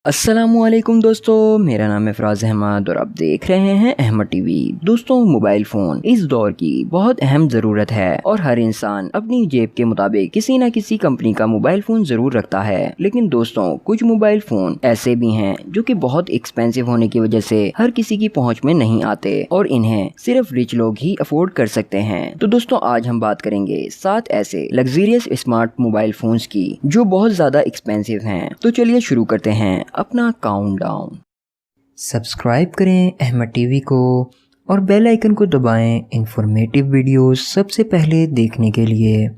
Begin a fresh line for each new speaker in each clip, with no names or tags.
अस्सलामुअलैकुम दोस्तों, मेरा नाम है फराज अहमद और आप देख रहे हैं अहमद टीवी। दोस्तों, मोबाइल फ़ोन इस दौर की बहुत अहम ज़रूरत है और हर इंसान अपनी जेब के मुताबिक किसी न किसी कंपनी का मोबाइल फ़ोन ज़रूर रखता है। लेकिन दोस्तों, कुछ मोबाइल फ़ोन ऐसे भी हैं जो कि बहुत एक्सपेंसिव होने की वजह से हर किसी की पहुँच में नहीं आते और इन्हें सिर्फ रिच लोग ही अफोर्ड कर सकते हैं। तो दोस्तों, आज हम बात करेंगे 7 ऐसे लग्जरियस स्मार्ट मोबाइल फ़ोन्स की जो बहुत ज़्यादा एक्सपेंसिव हैं। तो चलिए शुरू करते हैं अपना काउंटडाउन। सब्सक्राइब करें अहमद टीवी को और बेल आइकन को दबाएं इंफॉर्मेटिव वीडियोस सबसे पहले देखने के लिए।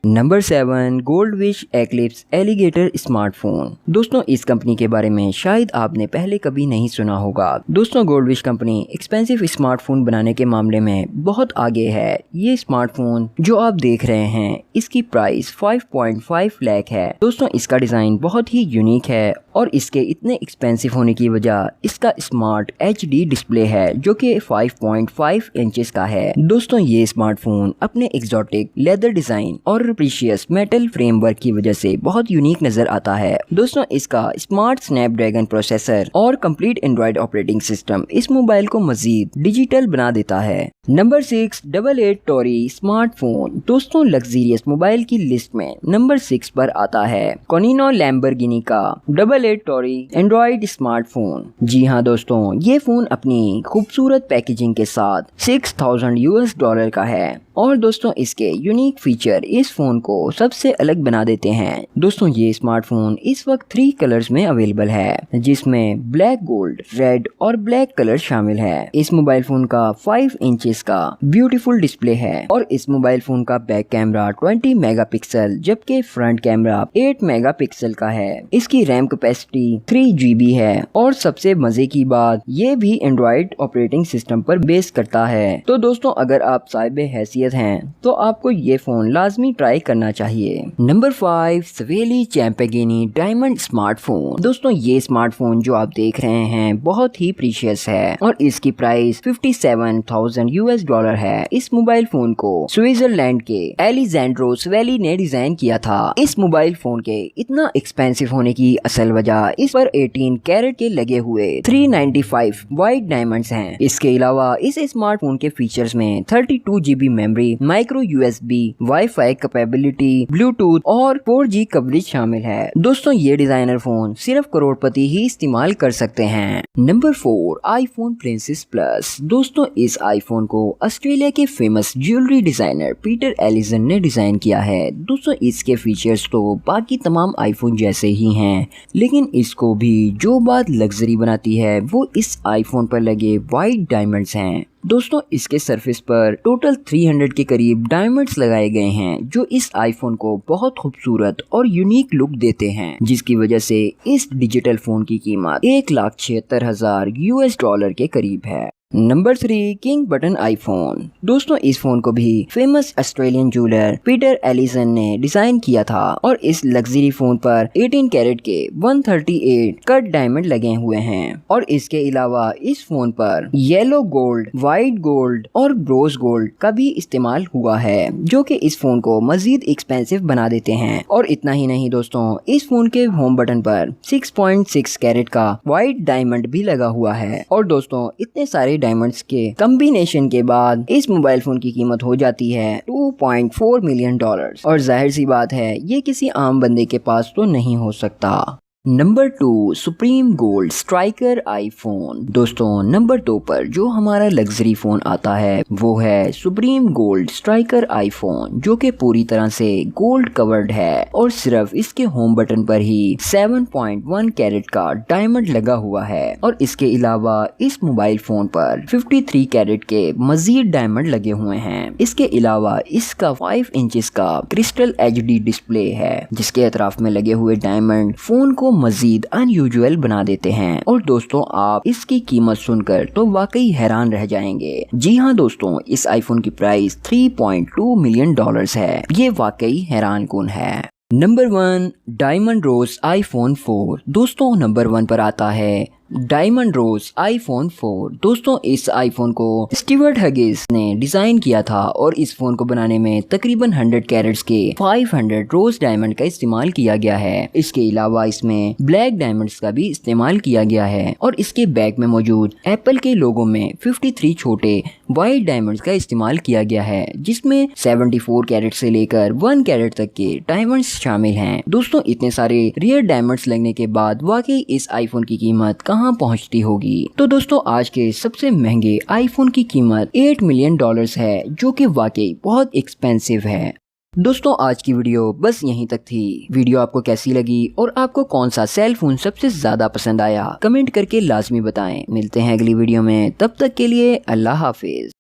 Number 7, गोल्डविश eclipse alligator smartphone. दोस्तों, इस कंपनी के बारे में शायद आपने पहले कभी नहीं सुना होगा। दोस्तों, गोल्डविश कंपनी एक्सपेंसिव स्मार्टफोन बनाने के मामले में बहुत आगे है। ये स्मार्टफोन जो आप देख रहे हैं इसकी प्राइस 5.5 लाख है। दोस्तों, इसका डिज़ाइन बहुत ही यूनिक है और इसके इतने एक्सपेंसिव होने की वजह इसका स्मार्ट HD डिस्प्ले है जो कि 5.5 इंचेस का है। दोस्तों, ये स्मार्टफोन अपने एक्सोटिक लेदर डिज़ाइन और प्रीशियस मेटल फ्रेमवर्क की वजह से बहुत यूनिक नजर आता है। दोस्तों, इसका स्मार्ट स्नैपड्रैगन प्रोसेसर और कंप्लीट एंड्रॉइड ऑपरेटिंग सिस्टम इस मोबाइल को मजीद डिजिटल बना देता है। Number 6, 88 Tauri smartphone. दोस्तों, लग्जरियस मोबाइल की लिस्ट में नंबर 6 पर आता है कोनिनो लैम्बोर्गिनी का 88 टोरी एंड्रॉइड स्मार्टफोन। जी हाँ दोस्तों, ये फोन अपनी खूबसूरत पैकेजिंग के साथ $6000 का है और दोस्तों, इसके यूनिक फीचर इस फोन को सबसे अलग बना देते हैं। दोस्तों, ये स्मार्टफोन इस वक्त 3 कलर्स में अवेलेबल है जिसमें ब्लैक, गोल्ड, रेड और ब्लैक कलर शामिल है। इस मोबाइल फोन का 5 इंचेस का ब्यूटीफुल डिस्प्ले है और इस मोबाइल फोन का बैक कैमरा 20 मेगापिक्सल जबकि फ्रंट कैमरा 8 मेगापिक्सल का है। इसकी रैम कैपेसिटी 3 GB है और सबसे मजे की बात, ये भी एंड्रॉइड ऑपरेटिंग सिस्टम पर बेस करता है। तो दोस्तों, अगर आप साहिब हैसियत हैं तो आपको ये फोन लाजमी ट्राई करना चाहिए। Number 5, Savelli champagne diamond smartphone. दोस्तों, ये स्मार्टफोन जो आप देख रहे हैं बहुत ही प्रीशियस है और इसकी प्राइस $57,000 है। इस मोबाइल फोन को स्विट्जरलैंड के एलिजेंड्रो सवेली ने डिजाइन किया था। इस मोबाइल फोन के इतना एक्सपेंसिव होने की असल वजह इस पर 18 कैरेट के लगे हुए 395 वाइट डायमंड्स हैं। इसके अलावा इस स्मार्टफोन के फीचर्स में 32 GB memory, micro USB, wifi capability, Bluetooth और 4G कवरेज शामिल है। दोस्तों, ये डिजाइनर फोन सिर्फ करोड़पति ही इस्तेमाल कर सकते हैं। Number 4, iPhone Princess Plus. दोस्तों, इस आईफोन को ऑस्ट्रेलिया के famous jewellery designer Peter Aloisson ने डिजाइन किया है। दोस्तों, इसके फीचर्स तो बाकी तमाम आईफोन जैसे ही हैं, लेकिन इसको भी जो बात लग्जरी बनाती है वो इस आईफोन पर लगे वाइट डायमंड्स हैं। दोस्तों, इसके सरफेस पर टोटल 300 के करीब डायमंड्स लगाए गए हैं जो इस आईफोन को बहुत खूबसूरत और यूनिक लुक देते हैं, जिसकी वजह से इस डिजिटल फोन की कीमत $1,76,000 के करीब है। Number 3, King Button iPhone. दोस्तों, इस फोन को भी famous Australian jeweller Peter Aloisson ने डिजाइन किया था और इस लग्जरी फोन पर 18 कैरेट के 138 कट डायमंड लगे हुए हैं और इसके अलावा इस फोन पर येलो गोल्ड, व्हाइट गोल्ड और ब्रोज गोल्ड का भी इस्तेमाल हुआ है जो कि इस फोन को मजीद एक्सपेंसिव बना देते हैं। और इतना ही नहीं दोस्तों, इस फोन के होम बटन पर 6.6 कैरेट का व्हाइट डायमंड भी लगा हुआ है और दोस्तों, इतने सारे डायमंड्स के कॉम्बिनेशन के बाद इस मोबाइल फोन की कीमत हो जाती है $2.4 मिलियन और जाहिर सी बात है ये किसी आम बंदे के पास तो नहीं हो सकता। Number 2, supreme gold striker iPhone. दोस्तों, नंबर 2 पर जो हमारा लग्जरी फोन आता है वो है सुप्रीम गोल्ड स्ट्राइकर आईफोन जो कि पूरी तरह से गोल्ड कवर्ड है और सिर्फ इसके होम बटन पर ही 7.1 कैरेट का डायमंड लगा हुआ है और इसके अलावा इस मोबाइल फोन पर 53 कैरेट के मजीद डायमंड लगे हुए हैं। इसके अलावा इसका 5 इंचेस का क्रिस्टल HD डिस्प्ले है जिसके अतराफ में लगे हुए डायमंड फोन को मजीद अनयूजुअल बना देते हैं और दोस्तों, आप इसकी कीमत सुनकर तो वाकई हैरान रह जाएंगे। जी हाँ दोस्तों, इस आईफोन की प्राइस $3.2 मिलियन है। ये वाकई हैरान कुन है। नंबर 1, डायमंड रोज आईफोन 4। दोस्तों, नंबर 1 पर आता है डायमंड रोज iPhone 4। दोस्तों इस आईफोन को स्टीवर्ट हगिस ने डिजाइन किया था और इस फोन को बनाने में तकरीबन 100 कैरेट्स के 500 रोज डायमंड का इस्तेमाल किया गया है। इसके अलावा इसमें ब्लैक डायमंड्स का भी इस्तेमाल किया गया है और इसके बैक में मौजूद एप्पल के लोगो में 53 छोटे व्हाइट डायमंड्स का इस्तेमाल किया गया है, जिसमें 74 कैरेट से लेकर 1 कैरेट तक के डायमंड्स शामिल हैं। दोस्तों इतने सारे रियर डायमंड्स लगने के बाद वाकई इस आईफोन की कीमत कहां पहुंचती होगी। तो दोस्तों आज के सबसे महंगे आईफोन की कीमत $8 मिलियन है, जो कि वाकई बहुत एक्सपेंसिव है। दोस्तों आज की वीडियो बस यहीं तक थी। वीडियो आपको कैसी लगी और आपको कौन सा सेल फोन सबसे ज्यादा पसंद आया, कमेंट करके लाजमी बताएं। मिलते हैं अगली वीडियो में, तब तक के लिए अल्लाह हाफिज।